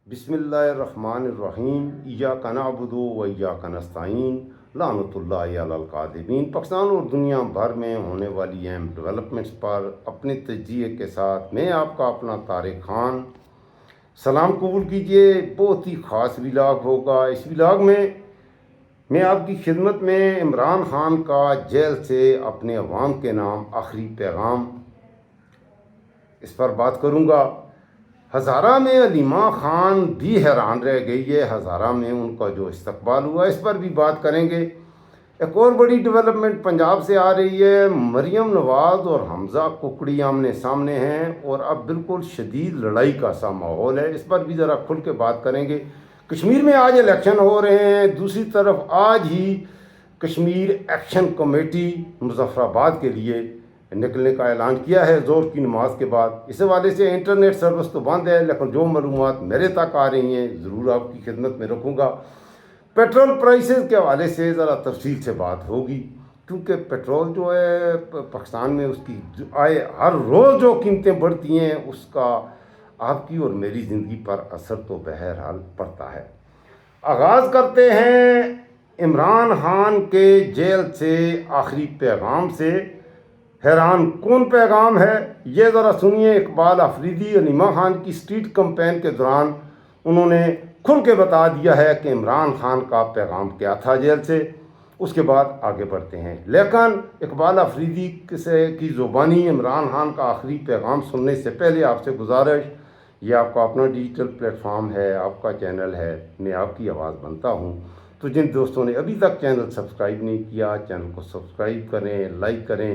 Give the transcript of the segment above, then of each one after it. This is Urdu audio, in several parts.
بسم اللہ الرحمن الرحیم ایاک نعبد و ایاک نستعین لعنت اللہ علی الکاذبین۔ پاکستان اور دنیا بھر میں ہونے والی اہم ڈیولپمنٹس پر اپنے تجزیے کے ساتھ میں آپ کا اپنا طارق خان سلام قبول کیجئے۔ بہت ہی خاص ولاگ ہوگا۔ اس ولاگ میں آپ کی خدمت میں عمران خان کا جیل سے اپنے عوام کے نام آخری پیغام اس پر بات کروں گا۔ ہزارہ میں علیمہ خان بھی حیران رہ گئی ہے۔ ہزارہ میں ان کا جو استقبال ہوا اس پر بھی بات کریں گے۔ ایک اور بڑی ڈیولپمنٹ پنجاب سے آ رہی ہے۔ مریم نواز اور حمزہ ککڑی آمنے سامنے ہیں اور اب بالکل شدید لڑائی کا سا ماحول ہے۔ اس پر بھی ذرا کھل کے بات کریں گے۔ کشمیر میں آج الیکشن ہو رہے ہیں۔ دوسری طرف آج ہی کشمیر ایکشن کمیٹی مظفر آباد کے لیے نکلنے کا اعلان کیا ہے زور کی نماز کے بعد۔ اس حوالے سے انٹرنیٹ سروس تو بند ہے، لیکن جو معلومات میرے تک آ رہی ہیں ضرور آپ کی خدمت میں رکھوں گا۔ پیٹرول پرائسز کے حوالے سے ذرا تفصیل سے بات ہوگی، کیونکہ پیٹرول جو ہے پاکستان میں اس کی ہر روز جو قیمتیں بڑھتی ہیں اس کا آپ کی اور میری زندگی پر اثر تو بہرحال پڑتا ہے۔ آغاز کرتے ہیں عمران خان کے جیل سے آخری پیغام سے۔ حیران کون پیغام ہے یہ ذرا سنیے۔ اقبال آفریدی علیمہ خان کی اسٹریٹ کمپین کے دوران انہوں نے کھل کے بتا دیا ہے کہ عمران خان کا پیغام کیا تھا جیل سے۔ اس کے بعد آگے بڑھتے ہیں، لیکن اقبال آفریدی کی زبانی عمران خان کا آخری پیغام سننے سے پہلے آپ سے گزارش، یہ آپ کا اپنا ڈیجیٹل پلیٹ فارم ہے، آپ کا چینل ہے، میں آپ کی آواز بنتا ہوں، تو جن دوستوں نے ابھی تک چینل سبسکرائب نہیں کیا چینل کو سبسکرائب کریں، لائک کریں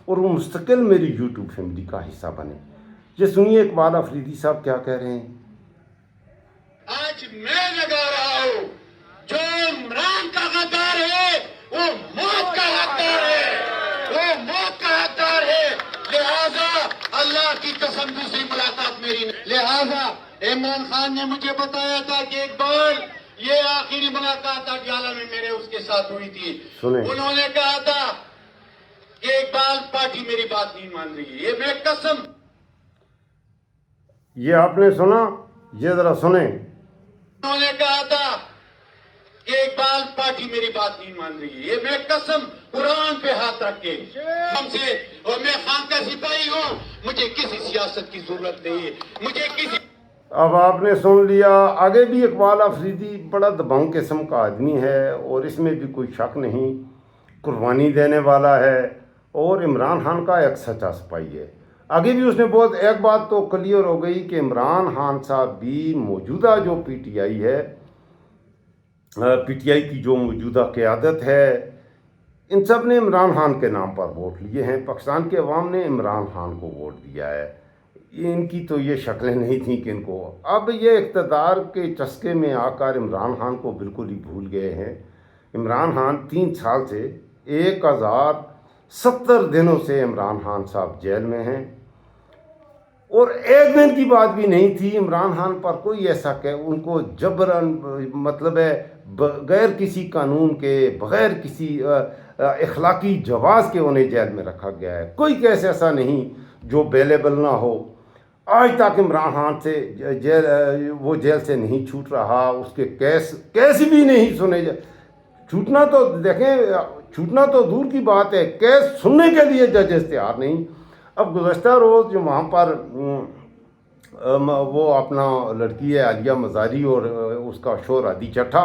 اور وہ مستقل میری یوٹیوب فیملی کا حصہ بنے۔ یہ سنیے اقبال آفریدی صاحب کیا کہہ رہے ہیں۔ آج میں لگا رہا ہوں، جو عمران کا غدار ہے وہ موت کا حقدار ہے، وہ موت کا حقدار ہے۔ لہذا اللہ کی قسم دوسری ملاقات میری نہیں۔ لہذا عمران خان نے مجھے بتایا تھا کہ ایک بار یہ آخری ملاقات اڈیالہ میں میرے اس کے ساتھ ہوئی تھی۔ انہوں نے کہا تھا کہ اقبال پارٹی میری بات نہیں مان رہی، یہ میں قسم۔ یہ آپ نے سنا، یہ ذرا سنیں۔ انہوں نے کہا تھا کہ اقبال پارٹی میری بات نہیں مان رہی، یہ میں قسم قرآن پہ ہاتھ رکھ کے ہم سے، اور میں خان کا سپاہی ہوں، مجھے کسی سیاست کی ضرورت نہیں ہے، مجھے کسی۔ اب آپ نے سن لیا۔ آگے بھی اقبال آفریدی بڑا دبنگ قسم کا آدمی ہے اور اس میں بھی کوئی شک نہیں، قربانی دینے والا ہے اور عمران خان کا ایک سچا سپاہی ہے۔ آگے بھی اس نے ایک بات تو کلیئر ہو گئی کہ عمران خان صاحب بھی موجودہ جو پی ٹی آئی ہے، پی ٹی آئی کی جو موجودہ قیادت ہے، ان سب نے عمران خان کے نام پر ووٹ لیے ہیں۔ پاکستان کے عوام نے عمران خان کو ووٹ دیا ہے۔ ان کی تو یہ شکلیں نہیں تھیں کہ ان کو، اب یہ اقتدار کے چسکے میں آ کر عمران خان کو بالکل ہی بھول گئے ہیں۔ عمران خان 3 سال سے 1070 دنوں سے عمران خان صاحب جیل میں ہیں اور ایک دن کی بات بھی نہیں تھی عمران خان پر کوئی ایسا کہ ان کو جبراً، مطلب ہے بغیر کسی قانون کے، بغیر کسی اخلاقی جواز کے انہیں جیل میں رکھا گیا ہے۔ کوئی کیس ایسا نہیں جو بیلیبل نہ ہو۔ آج تک عمران خان سے وہ جیل سے نہیں چھوٹ رہا، اس کے کیس بھی نہیں سنے چھوٹنا تو دیکھیں، چھوٹنا تو دور کی بات ہے، کیس سننے کے لیے ججز تیار نہیں۔ اب گزشتہ روز جو وہاں پر وہ اپنا لڑکی ہے عالیہ مزاری اور اس کا شوہر عادی چٹھا،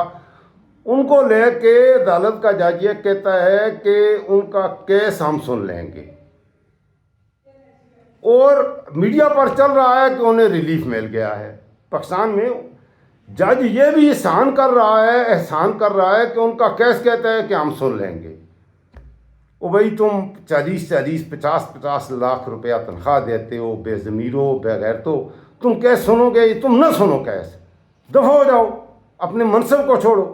ان کو لے کے عدالت کا جج یہ کہتا ہے کہ ان کا کیس ہم سن لیں گے، اور میڈیا پر چل رہا ہے کہ انہیں ریلیف مل گیا ہے۔ پاکستان میں جج یہ بھی احسان کر رہا ہے کہ ان کا کیس کہتا ہے کہ ہم سن لیں گے۔ وہ بھائی تم 40-50 لاکھ روپیہ تنخواہ دیتے ہو، بے ضمیرو، بے غیرتو، تم کیس سنو گے؟ تم نہ سنو کیس، دفع ہو جاؤ، اپنے منصب کو چھوڑو۔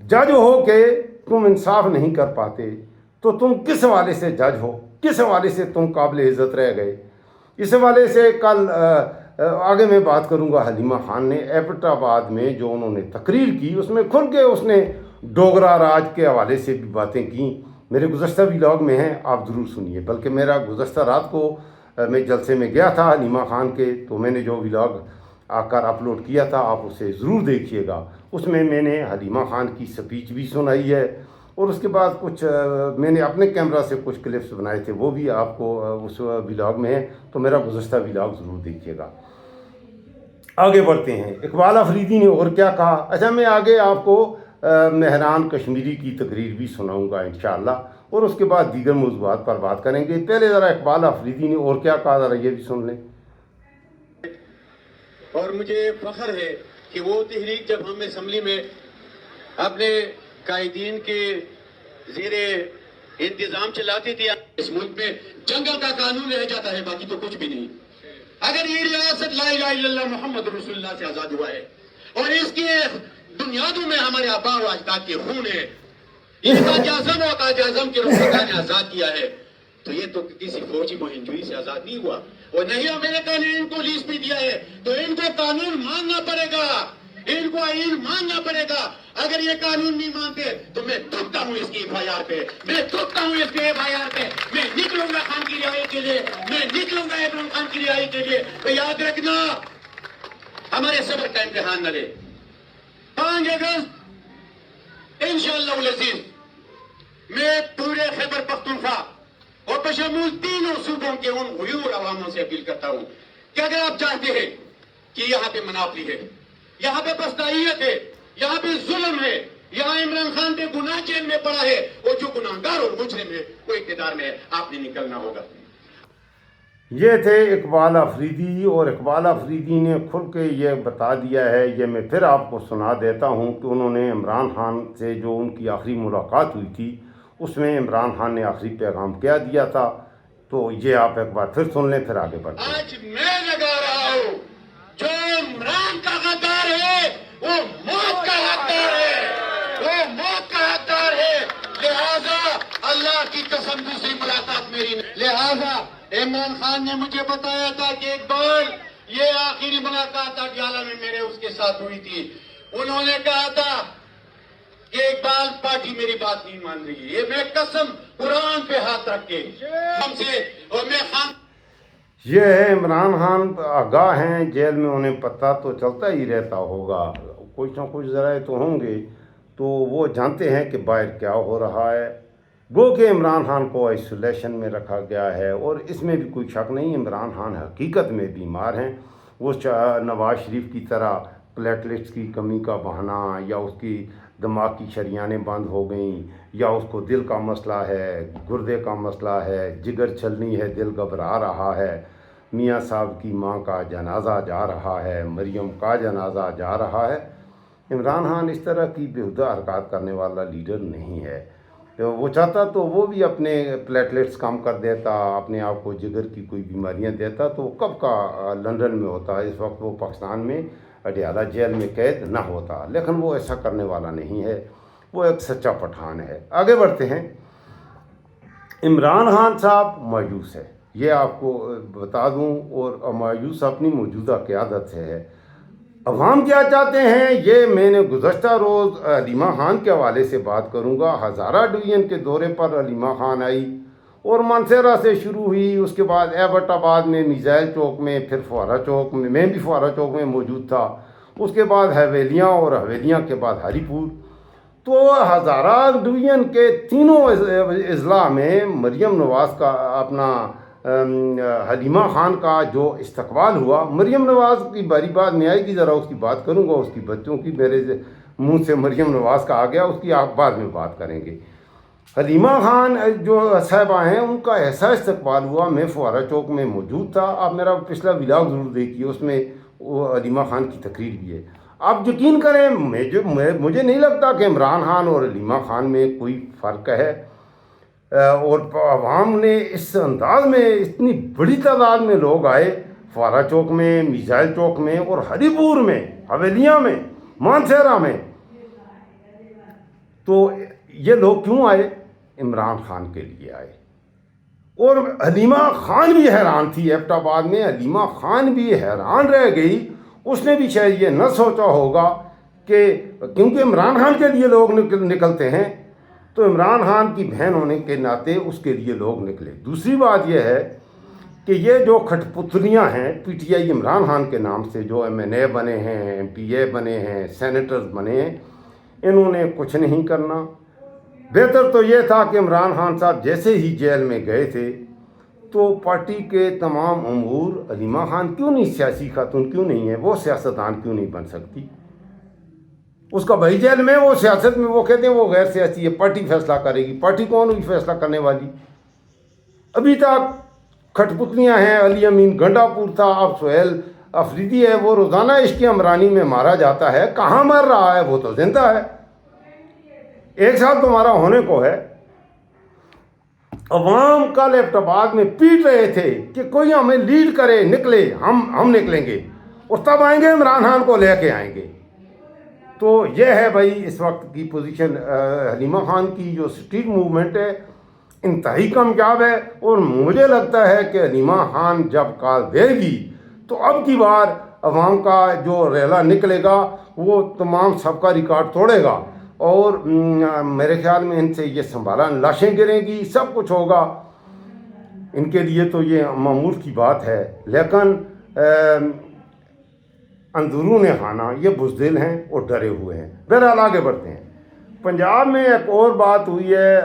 جج ہو کے تم انصاف نہیں کر پاتے تو تم کس حوالے سے جج ہو؟ کس حوالے سے تم قابل عزت رہ گئے؟ اس حوالے سے کل آگے میں بات کروں گا۔ حلیمہ خان نے ایبٹ آباد میں جو انہوں نے تقریر کی، اس میں کھل کے اس نے ڈوگرا راج کے حوالے سے بھی باتیں کیں، میرے گزشتہ ولاگ میں ہیں، آپ ضرور سنیے۔ بلکہ میرا گزشتہ رات کو میں جلسے میں گیا تھا حلیمہ خان کے، تو میں نے جو ولاگ آ کر اپلوڈ کیا تھا، آپ اسے ضرور دیکھیے گا۔ اس میں میں نے حلیمہ خان کی سپیچ بھی سنائی ہے، اور اس کے بعد کچھ میں نے اپنے کیمرہ سے کچھ کلپس بنائے تھے، وہ بھی آپ کو اس ولاگ میں ہے، تو میرا گزشتہ ولاگ ضرور دیکھیے گا۔ آگے بڑھتے ہیں، اقبال افریدی نے اور کیا کہا۔ اچھا، میں آگے آپ کو مہران کشمیری کی تقریر بھی سناؤں گا انشاءاللہ، اور اس کے بعد دیگر موضوعات پر بات کریں گے۔ پہلے ذرا اقبال افریدی نے اور کیا کہا، ذرا یہ بھی سن لیں۔ اور مجھے فخر ہے کہ وہ تحریک جب ہم اسمبلی میں اپنے قائدین کے زیر انتظام چلاتے تھے، اس ملک میں جنگل کا قانون رہ جاتا ہے، باقی تو کچھ بھی نہیں۔ اگر یہ ریاست لا الہ الا اللہ محمد رسول اللہ سے آزاد ہوا ہے، اور اس کی بنیادوں میں ہمارے آبا و اجداد کے خون ہے، اس کا اعظم اور قائد اعظم کے رفقا نے آزاد کیا ہے، تو یہ تو کسی فوجی مہم جوئی سے آزاد نہیں ہوا، اور نہیں امریکہ نے ان کو لیز بھی دیا ہے، تو ان کو قانون ماننا پڑے گا، ان کو آئین ماننا پڑے گا۔ اگر یہ قانون نہیں مانتے تو میں تھوکتا ہوں اس کی FIR پہ، میں تھوکتا ہوں اس کے FIR پہ، میں نکلوں گا خان کی رہائی کے لیے، میں نکلوں گا عمران خان کی رہائی کے لیے۔ تو یاد رکھنا، ہمارے صبر کا امتحان نہ لے۔ 5 اگست انشاءاللہ العزیز میں پورے خیبر پختونخوا اور بشمول تینوں صوبوں کے ان غیور عواموں سے اپیل کرتا ہوں کہ اگر آپ چاہتے ہیں کہ یہاں پہ منافلی ہے، یہاں پہ پستائیت ہے، یہاں پہ ظلم ہے، یہاں عمران خان پہ گناہ جیل میں پڑا ہے، اور جو گناہگار اور مجرم ہے وہ اقتدار میں ہے، آپ نے نکلنا ہوگا۔ یہ تھے اقبال افریدی، اور اقبال افریدی نے کھل کے یہ بتا دیا ہے، یہ میں پھر آپ کو سنا دیتا ہوں کہ انہوں نے عمران خان سے جو ان کی آخری ملاقات ہوئی تھی، اس میں عمران خان نے آخری پیغام کیا دیا تھا، تو یہ آپ ایک بار پھر سن لیں، پھر آگے بڑھتے ہیں۔ آج میں لگا رہا ہوں، جو عمران کا غدار ہے وہ موت کا حقدار ہے، وہ موت کا حقدار ہے، لہذا اللہ کی قسم دوسری ملاقات میری نہیں۔ لہذا عمران خان نے مجھے بتایا تھا کہ اقبال یہ آخری ملاقات اڈیالہ میں میرے اس کے ساتھ ہوئی تھی، انہوں نے کہا تھا کہ اقبال پارٹی میری بات نہیں مان رہی ہے، یہ میں قسم قرآن پہ ہاتھ رکھ کے ہم سے، اور میں خان یہ ہے عمران خان آگاہ ہیں، جیل میں انہیں پتہ تو چلتا ہی رہتا ہوگا، کچھ نہ کچھ ذرائع تو ہوں گے، تو وہ جانتے ہیں کہ باہر کیا ہو رہا ہے۔ گو کہ عمران خان کو آئسولیشن میں رکھا گیا ہے، اور اس میں بھی کوئی شک نہیں، عمران خان حقیقت میں بیمار ہیں۔ وہ نواز شریف کی طرح پلیٹلیٹس کی کمی کا بہانہ، یا اس کی دماغ کی شریانیں بند ہو گئیں، یا اس کو دل کا مسئلہ ہے، گردے کا مسئلہ ہے، جگر چھلنی ہے، دل گھبرا رہا ہے، میاں صاحب کی ماں کا جنازہ جا رہا ہے، مریم کا جنازہ جا رہا ہے۔ عمران خان اس طرح کی بیہودہ حرکات کرنے والا لیڈر نہیں ہے۔ وہ چاہتا تو وہ بھی اپنے پلیٹلیٹس کم کر دیتا، اپنے آپ کو جگر کی کوئی بیماریاں دیتا، تو کب کا لندن میں ہوتا، اس وقت وہ پاکستان میں اڈیالہ جیل میں قید نہ ہوتا، لیکن وہ ایسا کرنے والا نہیں ہے، وہ ایک سچا پٹھان ہے۔ آگے بڑھتے ہیں۔ عمران خان صاحب مایوس ہے، یہ آپ کو بتا دوں، اور مایوس اپنی موجودہ قیادت سے ہے۔ عوام کیا چاہتے ہیں، یہ میں نے گزشتہ روز حلیمہ خان کے حوالے سے بات کروں گا۔ ہزارہ ڈویژن کے دورے پر حلیمہ خان آئی، اور مانسہرہ سے شروع ہوئی، اس کے بعد ایبٹ آباد میں، میزائل چوک میں، پھر فوارہ چوک میں بھی فوارہ چوک میں موجود تھا، اس کے بعد حویلیاں، اور حویلیاں کے بعد ہری پور۔ تو ہزارہ ڈویژن کے تینوں اضلاع میں مریم نواز کا اپنا حلیمہ خان کا جو استقبال ہوا، مریم نواز کی باری بات میں آئے گی، ذرا اس کی بات کروں گا، اس کی بچوں کی، میرے منہ سے مریم نواز کا آ گیا، اس کی آپ بعد میں بات کریں گے۔ حلیمہ خان جو صاحبہ ہیں، ان کا ایسا استقبال ہوا، میں فوارہ چوک میں موجود تھا، آپ میرا پچھلا ولاگ ضرور دیکھیے، اس میں وہ حلیمہ خان کی تقریر بھی ہے۔ آپ یقین کریں، مجھے نہیں لگتا کہ عمران خان اور حلیمہ خان میں کوئی فرق ہے، اور عوام نے اس انداز میں، اتنی بڑی تعداد میں لوگ آئے، فوارہ چوک میں، میزائل چوک میں، اور ہری پور میں، حویلیاں میں، مانسہرہ میں۔ تو یہ لوگ کیوں آئے؟ عمران خان کے لیے آئے، اور حلیمہ خان بھی حیران تھی۔ ایبٹ آباد میں حلیمہ خان بھی حیران رہ گئی، اس نے بھی شاید یہ نہ سوچا ہوگا کہ کیونکہ عمران خان کے لیے لوگ نکلتے ہیں، تو عمران خان کی بہن ہونے کے ناطے اس کے لیے لوگ نکلے۔ دوسری بات یہ ہے کہ یہ جو کھٹپتلیاں ہیں P T I Imran Khan کے نام سے جو ایم این اے بنے ہیں، ایم پی اے بنے ہیں، سینیٹرز بنے ہیں، انہوں نے کچھ نہیں کرنا۔ بہتر تو یہ تھا کہ عمران خان صاحب جیسے ہی جیل میں گئے تھے تو پارٹی کے تمام امور، علیمہ خان کیوں نہیں سیاسی خاتون کیوں نہیں ہے، وہ سیاستدان کیوں نہیں بن سکتی؟ اس کا بھائی جیل میں، وہ سیاست میں، وہ کہتے ہیں وہ غیر سیاسی ہے، پارٹی فیصلہ کرے گی۔ پارٹی کون ہوئی فیصلہ کرنے والی؟ ابھی تک کھٹپتلیاں ہیں، علی امین گنڈا پور تھا، اب سہیل افریدی ہے، وہ روزانہ عشق عمرانی میں مارا جاتا ہے۔ کہاں مر رہا ہے؟ وہ تو زندہ ہے۔ 1 سال تمہارا ہونے کو ہے۔ عوام کل ابٹباد میں پیٹ رہے تھے کہ کوئی ہمیں لیڈ کرے، نکلے، ہم نکلیں گے اور تب آئیں گے عمران خان کو لے کے آئیں گے۔ تو یہ ہے بھائی اس وقت کی پوزیشن۔ حلیمہ خان کی جو اسٹریٹ موومنٹ ہے انتہائی کامیاب ہے، اور مجھے لگتا ہے کہ حلیمہ خان جب کال دے گی تو اب کی بار عوام کا جو ریلا نکلے گا وہ تمام سب کا ریکارڈ توڑے گا، اور میرے خیال میں ان سے یہ سنبھالا، لاشیں گریں گی، سب کچھ ہوگا۔ ان کے لیے تو یہ معمول کی بات ہے، لیکن اندرون خانہ یہ بزدل ہیں اور ڈرے ہوئے ہیں۔ بہرحال آگے بڑھتے ہیں۔ پنجاب میں ایک اور بات ہوئی ہے،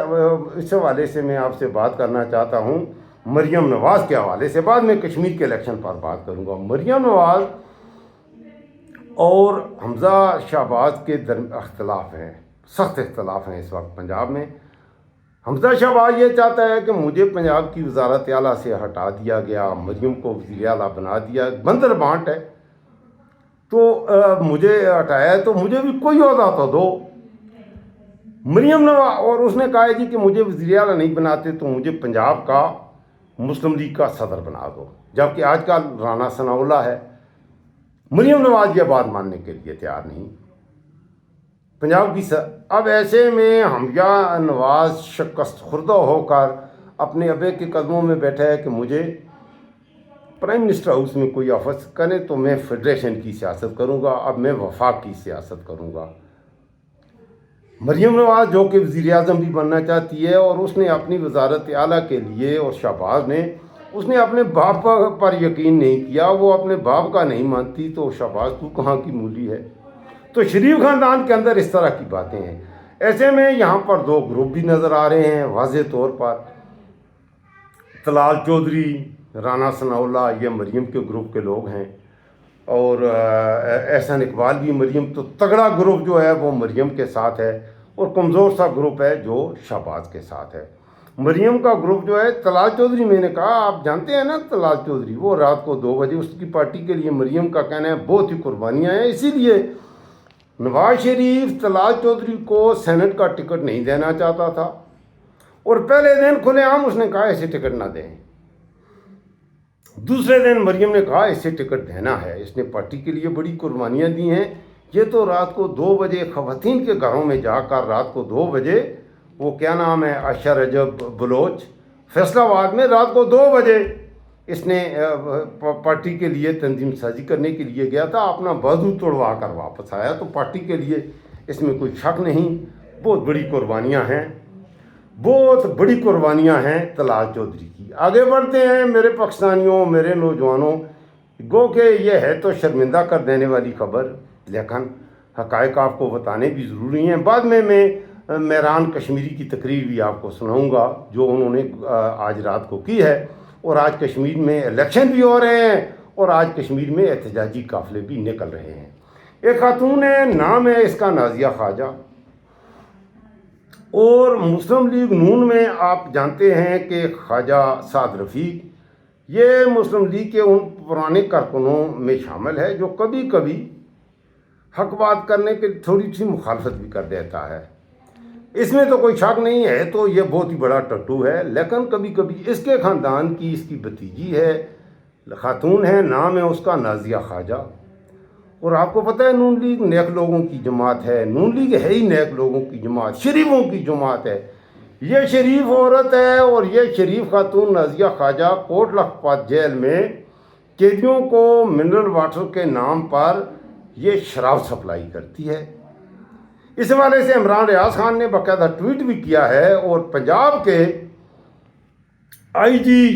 اس حوالے سے میں آپ سے بات کرنا چاہتا ہوں، مریم نواز کے حوالے سے۔ بعد میں کشمیر کے الیکشن پر بات کروں گا۔ مریم نواز اور حمزہ شہباز کے اختلاف ہیں، سخت اختلاف ہیں اس وقت پنجاب میں۔ حمزہ شہباز یہ چاہتا ہے کہ مجھے پنجاب کی وزارت اعلیٰ سے ہٹا دیا گیا، مریم کو وزیر اعلیٰ بنا دیا، بندر بانٹ ہے، تو مجھے ہٹایا ہے تو مجھے بھی کوئی عہدہ تو دو۔ مریم نواز اور اس نے کہا ہے کہ مجھے وزیر اعلیٰ نہیں بناتے تو مجھے پنجاب کا مسلم لیگ کا صدر بنا دو، جبکہ آج کل رانا ثناءاللہ ہے۔ مریم نواز یہ بات ماننے کے لیے تیار نہیں۔ پنجاب کی اب ایسے میں حمزہ نواز شکست خوردہ ہو کر اپنے ابے کے قدموں میں بیٹھا ہے کہ مجھے پرائم منسٹر ہاؤس میں کوئی آفس کرے تو میں فیڈریشن کی سیاست کروں گا، اب میں وفاق کی سیاست کروں گا۔ مریم نواز جو کہ وزیر اعظم بھی بننا چاہتی ہے، اور اس نے اپنی وزارت اعلیٰ کے لیے، اور شہباز نے، اس نے اپنے باپ پر یقین نہیں کیا، وہ اپنے باپ کا نہیں مانتی، تو شہباز تو کہاں کی مولی ہے؟ تو شریف خاندان کے اندر اس طرح کی باتیں ہیں۔ ایسے میں یہاں پر 2 گروپ بھی نظر آ رہے ہیں واضح طور پر۔ طلال چودھری، رانا ثناءاللہ یہ مریم کے گروپ کے لوگ ہیں، اور احسن اقبال بھی مریم، تو تگڑا گروپ جو ہے وہ مریم کے ساتھ ہے، اور کمزور سا گروپ ہے جو شہباز کے ساتھ ہے۔ مریم کا گروپ جو ہے طلال چودھری، میں نے کہا آپ جانتے ہیں نا طلال چودھری، وہ رات کو 2 بجے اس کی پارٹی کے لیے، مریم کا کہنا ہے بہت ہی قربانیاں ہیں، اسی لیے نواز شریف طلال چودھری کو سینٹ کا ٹکٹ نہیں دینا چاہتا تھا، اور پہلے دن کھلے عام اس نے کہا اسے ٹکٹ نہ دیں۔ دوسرے دن مریم نے کہا اسے ٹکٹ دینا ہے، اس نے پارٹی کے لیے بڑی قربانیاں دی ہیں۔ یہ تو رات کو 2 بجے خواتین کے گھروں میں جا کر رات کو 2 بجے، وہ کیا نام ہے، عائشہ رجب بلوچ، فیصلہ آباد میں رات کو 2 بجے اس نے پارٹی کے لیے تنظیم سازی کرنے کے لیے گیا تھا، اپنا بازو توڑوا کر واپس آیا۔ تو پارٹی کے لیے اس میں کوئی شک نہیں، بہت بڑی قربانیاں ہیں، بہت بڑی قربانیاں ہیں طلال چودھری کی۔ آگے بڑھتے ہیں میرے پاکستانیوں، میرے نوجوانوں، گو کہ یہ ہے تو شرمندہ کر دینے والی خبر، لیکن حقائق آپ کو بتانے بھی ضروری ہیں۔ بعد میں مہران کشمیری کی تقریر بھی آپ کو سناؤں گا جو انہوں نے آج رات کو کی ہے، اور آج کشمیر میں الیکشن بھی ہو رہے ہیں، اور آج کشمیر میں احتجاجی قافلے بھی نکل رہے ہیں۔ ایک خاتون ہے، نام ہے اس کا نازیہ خواجہ، اور مسلم لیگ نون میں آپ جانتے ہیں کہ خواجہ سعد رفیق یہ مسلم لیگ کے ان پرانے کارکنوں میں شامل ہے جو کبھی کبھی حق بات کرنے کے تھوڑی سی مخالفت بھی کر دیتا ہے۔ اس میں تو کوئی شک نہیں ہے، تو یہ بہت ہی بڑا ٹٹو ہے، لیکن کبھی کبھی اس کے خاندان کی، اس کی بھتیجی ہے، خاتون ہے، نام ہے اس کا نازیہ خواجہ۔ اور آپ کو پتہ ہے نون لیگ نیک لوگوں کی جماعت ہے، نون لیگ ہے ہی نیک لوگوں کی جماعت، شریفوں کی جماعت ہے۔ یہ شریف عورت ہے، اور یہ شریف خاتون نازیہ خواجہ کوٹ لکھپت جیل میں قیدیوں کو منرل واٹر کے نام پر یہ شراب سپلائی کرتی ہے۔ اس حوالے سے عمران ریاض خان نے باقاعدہ ٹویٹ بھی کیا ہے، اور پنجاب کے آئی جی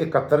71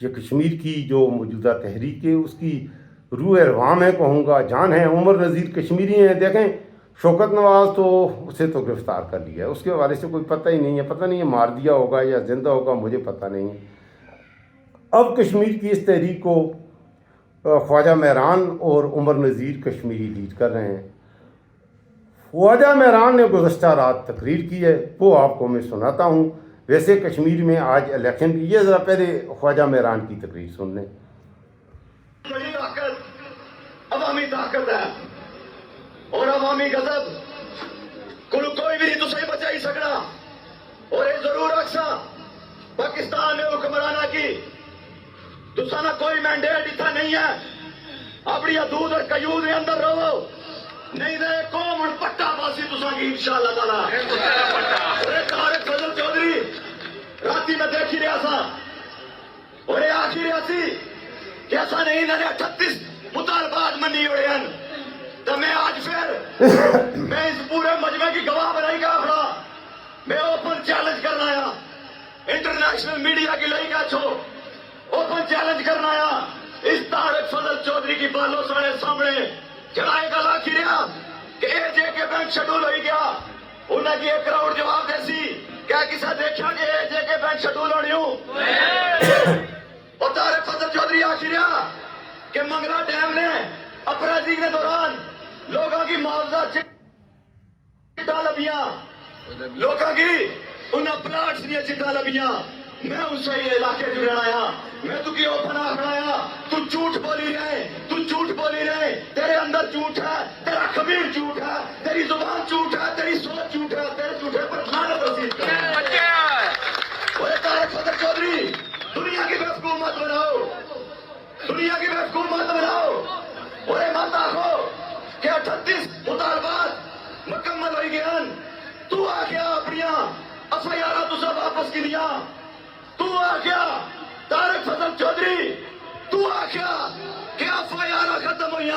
یہ کشمیر کی جو موجودہ تحریک ہے اس کی روح روام ہے کہوں گا، جان ہے۔ عمر نذیر کشمیری ہیں، دیکھیں شوکت نواز تو اسے تو گرفتار کر لیا ہے، اس کے حوالے سے کوئی پتہ ہی نہیں ہے، پتہ نہیں ہے مار دیا ہوگا یا زندہ ہوگا، مجھے پتہ نہیں ہے۔ اب کشمیر کی اس تحریک کو خواجہ مہران اور عمر نذیر کشمیری لیڈ کر رہے ہیں۔ خواجہ مہران نے گزشتہ رات تقریر کی ہے، وہ آپ کو میں سناتا ہوں۔ ویسے کشمیر میں آج الیکشن بھی، یہ ذرا پہلے خواجہ مہران کی تقریر سن لیں۔ بڑی طاقت عوامی طاقت ہے اور عوامی غضب کوئی بھی تو صحیح بچا ہی سکنا، اور یہ ضرور رکھسا پاکستان میں حکمرانہ کی تو سانا کوئی مینڈیٹ اتنا نہیں ہے، اپنی حدود اور قیود کے اندر رہو، نہیں دے قوم اور پٹا باسی تو ساں کی انشاءاللہ تعالیٰ۔ طارق فضل چودھری راتی میں دیکھی رہا سا اور یہ آخری ریاسی کہ ایسا نہیں انہوں نے 38 مطالبات منی ہوئے ہیں، تو میں آج پھر میں اس پورے مجمع کی گواہ بنائی کا کھڑا، میں اوپن چیلنج کرنا آیا، انٹرنیشنل میڈیا کی لئی کا چھو اوپن چیلنج کرنا آیا، اس طارق فضل چودھری کی بالوں سامنے چڑھائے گا لا کھیریا کہ اے جے کے بینک شیڈول ہوئی گیا، انہیں کی 1 کروڑ جواب دیسی کیا کسا دیکھا کہ اے جے کے بینک شیڈول ہونی ہوں اور طارق فضل چودھری آخریا کہ منگلا ڈیم نے اپرائزنگ کے دوران لوگوں کی معاوضہ چٹا لبیاں، لوگوں کی انہیں پلاٹس دیا چٹا لبیاں، میں اس سے یہ علاقے جڑنا آیا، میں تو کی اوپن آیا، تو جھوٹ بولی رہے، تو جھوٹ بولی رہے، تیرے اندر جھوٹ ہے، تیرا خبیر جھوٹ ہے، تیری زبان جھوٹ ہے، تیری سوچ جھوٹ ہے، تیرے جھوٹے پر لعنت رسید کر۔ وہ طارق فضل چودھری دنیا کی بیوقوف مت بناؤ، دنیا کی بیوقوف مت بناؤ، اور مت آخو کہ 38 مطالبات مکمل ہوئی گئے، تو آ گیا اپنی ایف آئی آر تو سب واپس کی دیا، تو آ گیا طارق فضل چودھری، تو آ گیا کہ ایف آئی آر ختم ہوئی،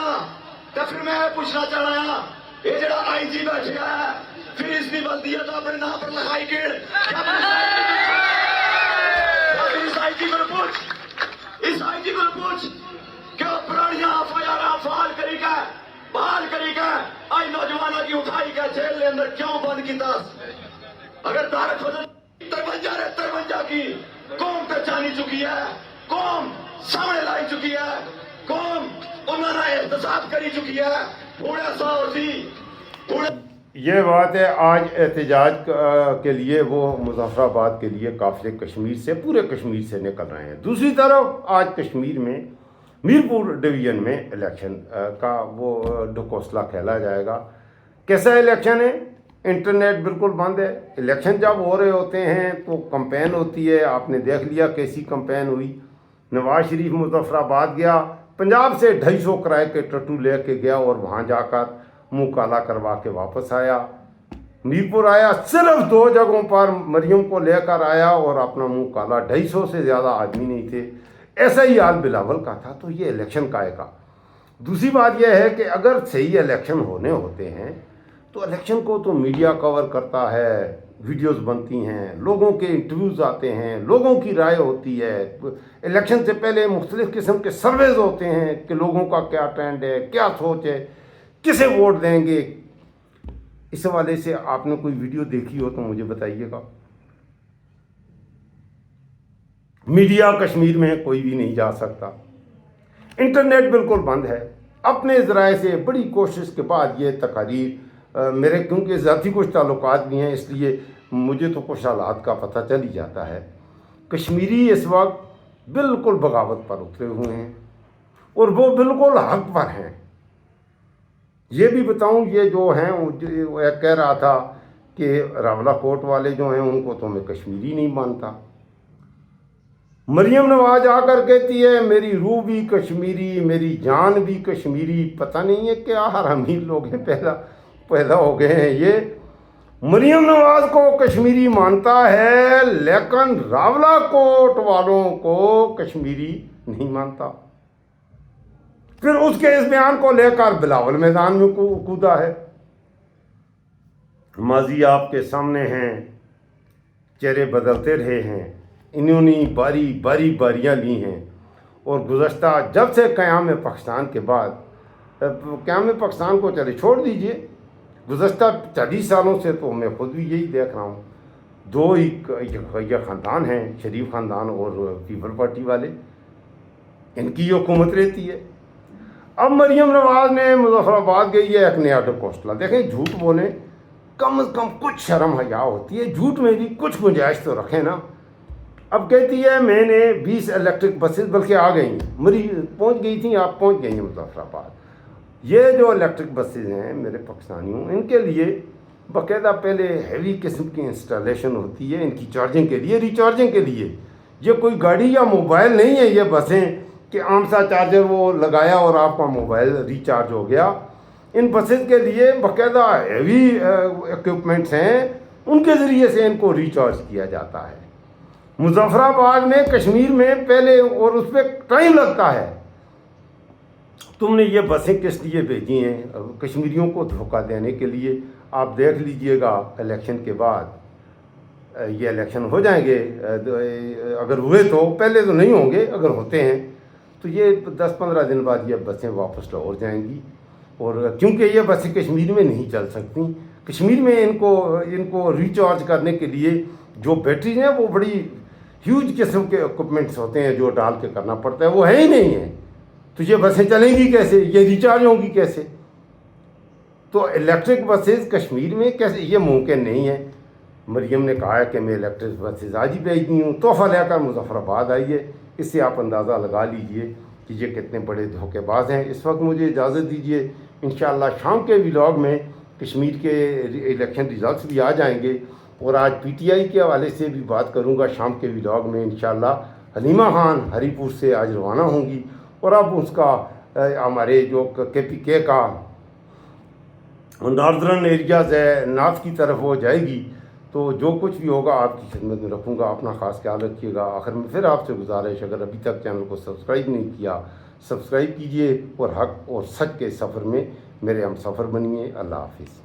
تو پھر میں پوچھنا چاہ رہا یہ جڑا آئی جی بیٹھے ہے فیس نہیں بلتی ہے تو اپنے نام پر لگائی کیڑ، اس آئی جی کو پوچھ، اس آئی جی کو پوچھ کہ پرانیاں ایف آئی آر فعال کری گئے، بحال کری گئے، آئی نوجوانوں کی اٹھائی گئے جیل کے اندر کیوں بند کی تاس؟ اگر طارق فضل 53 کی قوم پہچانی چکی ہے، قوم سامنے لائی چکی ہے، قوم انہوں نے احتساب کری چکی ہے، پورے سا اور سی پورے۔ یہ بات ہے، آج احتجاج کے لیے وہ مظفر آباد کے لیے قافلے کشمیر سے، پورے کشمیر سے نکل رہے ہیں۔ دوسری طرف آج کشمیر میں میرپور ڈویژن میں الیکشن کا وہ ڈھکوسلا کھیلا جائے گا۔ کیسا الیکشن ہے؟ انٹرنیٹ بالکل بند ہے۔ الیکشن جب ہو رہے ہوتے ہیں تو کمپین ہوتی ہے، آپ نے دیکھ لیا کیسی کمپین ہوئی۔ نواز شریف مظفر آباد گیا، پنجاب سے 250 کرائے کے ٹٹو لے کے گیا اور وہاں جا کر منہ کالا کروا کے واپس آیا۔ میرپور آیا، صرف 2 جگہوں پر مریم کو لے کر آیا اور اپنا منہ کالا، 250 سے زیادہ آدمی نہیں تھے۔ ایسا ہی حال بلاول کا تھا، تو یہ الیکشن کا ہے کا۔ دوسری بات یہ ہے کہ اگر صحیح الیکشن ہونے ہوتے ہیں تو الیکشن کو تو میڈیا کور کرتا ہے، ویڈیوز بنتی ہیں، لوگوں کے انٹرویوز آتے ہیں، لوگوں کی رائے ہوتی ہے، الیکشن سے پہلے مختلف قسم کے سرویز ہوتے ہیں کہ لوگوں کا کیا ٹرینڈ ہے، کیا سوچ ہے، کسے ووٹ دیں گے۔ اس حوالے سے آپ نے کوئی ویڈیو دیکھی ہو تو مجھے بتائیے گا۔ میڈیا کشمیر میں کوئی بھی نہیں جا سکتا، انٹرنیٹ بالکل بند ہے۔ اپنے ذرائع سے بڑی کوشش کے بعد یہ تقاریر میرے کیونکہ ذاتی کچھ تعلقات بھی ہیں اس لیے مجھے تو کچھ حالات کا پتہ چل ہی جاتا ہے۔ کشمیری اس وقت بالکل بغاوت پر اترے ہوئے ہیں اور وہ بالکل حق پر ہیں۔ یہ بھی بتاؤں، یہ جو ہیں وہ کہہ رہا تھا کہ راولہ کوٹ والے جو ہیں ان کو تو میں کشمیری نہیں مانتا۔ مریم نواز آ کر کہتی ہے میری روح بھی کشمیری، میری جان بھی کشمیری۔ پتہ نہیں ہے کیا حرامی لوگ ہیں پیدا ہو گئے ہیں یہ۔ مریم نواز کو کشمیری مانتا ہے لیکن راولہ کوٹ والوں کو کشمیری نہیں مانتا۔ پھر اس کے اس بیان کو لے کر بلاول میدان میں کودا ہے۔ ماضی آپ کے سامنے ہیں، چہرے بدلتے رہے ہیں، انہوں نے باریاں لی ہیں، اور گزشتہ جب سے قیام پاکستان کے بعد، قیام پاکستان کو چلے چھوڑ دیجئے، گزشتہ 40 سالوں سے تو میں خود بھی یہی دیکھ رہا ہوں، دو ہی یہ خاندان ہیں، شریف خاندان اور پیپل پارٹی والے، ان کی حکومت رہتی ہے۔ اب مریم نواز نے مظفر آباد گئی ہے ایک نیا ڈکوسٹلا، دیکھیں جھوٹ بولیں، کم از کم کچھ شرم حیا ہوتی ہے، جھوٹ میں بھی کچھ گنجائش تو رکھیں نا۔ اب کہتی ہے میں نے 20 الیکٹرک بسز، بلکہ آ گئی پہنچ گئی تھیں، آپ پہنچ گئی ہیں مظفر آباد۔ یہ جو الیکٹرک بسز ہیں میرے پاکستانیوں، ان کے لیے باقاعدہ پہلے ہیوی قسم کی انسٹالیشن ہوتی ہے ان کی چارجنگ کے لیے، ریچارجنگ کے لیے۔ یہ کوئی گاڑی یا موبائل نہیں ہے یہ بسیں کہ عام سا چارجر وہ لگایا اور آپ کا موبائل ریچارج ہو گیا۔ ان بسز کے لیے باقاعدہ ہیوی ایکوپمنٹس ہیں، ان کے ذریعے سے ان کو ریچارج کیا جاتا ہے۔ مظفر آباد میں، کشمیر میں پہلے، اور اس پہ ٹائم لگتا ہے۔ تم نے یہ بسیں کس لیے بھیجی ہیں؟ کشمیریوں کو دھوکہ دینے کے لیے۔ آپ دیکھ لیجئے گا الیکشن کے بعد، یہ الیکشن ہو جائیں گے، اگر ہوئے تو، پہلے تو نہیں ہوں گے، اگر ہوتے ہیں تو یہ 10-15 دن بعد یہ بسیں واپس لاہور جائیں گی، اور کیونکہ یہ بسیں کشمیر میں نہیں چل سکتی۔ کشمیر میں ان کو ریچارج کرنے کے لیے جو بیٹریز ہیں وہ بڑی ہیوج قسم کے ایکوپمنٹس ہوتے ہیں جو ڈال کے کرنا پڑتا ہے، وہ ہے ہی نہیں ہے، تو یہ بسیں چلیں گی کیسے؟ یہ ریچارج ہوں گی کیسے؟ تو الیکٹرک بسز کشمیر میں کیسے؟ یہ ممکن نہیں ہے۔ مریم نے کہا ہے کہ میں الیکٹرک بسز آج ہی بھیجتی ہوں، تحفہ لے کر مظفر آباد آئی ہے۔ اس سے آپ اندازہ لگا لیجئے کہ یہ کتنے بڑے دھوکے باز ہیں۔ اس وقت مجھے اجازت دیجئے، انشاءاللہ شام کے ولاگ میں کشمیر کے الیکشن ریزلٹس بھی آ جائیں گے، اور آج پی ٹی آئی کے حوالے سے بھی بات کروں گا شام کے ولاگ میں انشاءاللہ۔ حلیمہ خان ہری پور سے آج روانہ ہوں گی، اور اب اس کا ہمارے جو کے پی کے کا ناردرن ایریاز ہے، نارتھ کی طرف وہ جائے گی، تو جو کچھ بھی ہوگا آپ کی خدمت میں رکھوں گا۔ اپنا خاص خیال رکھیے گا۔ آخر میں پھر آپ سے گزارش، اگر ابھی تک چینل کو سبسکرائب نہیں کیا، سبسکرائب کیجئے، اور حق اور سچ کے سفر میں میرے ہم سفر بنیے۔ اللہ حافظ۔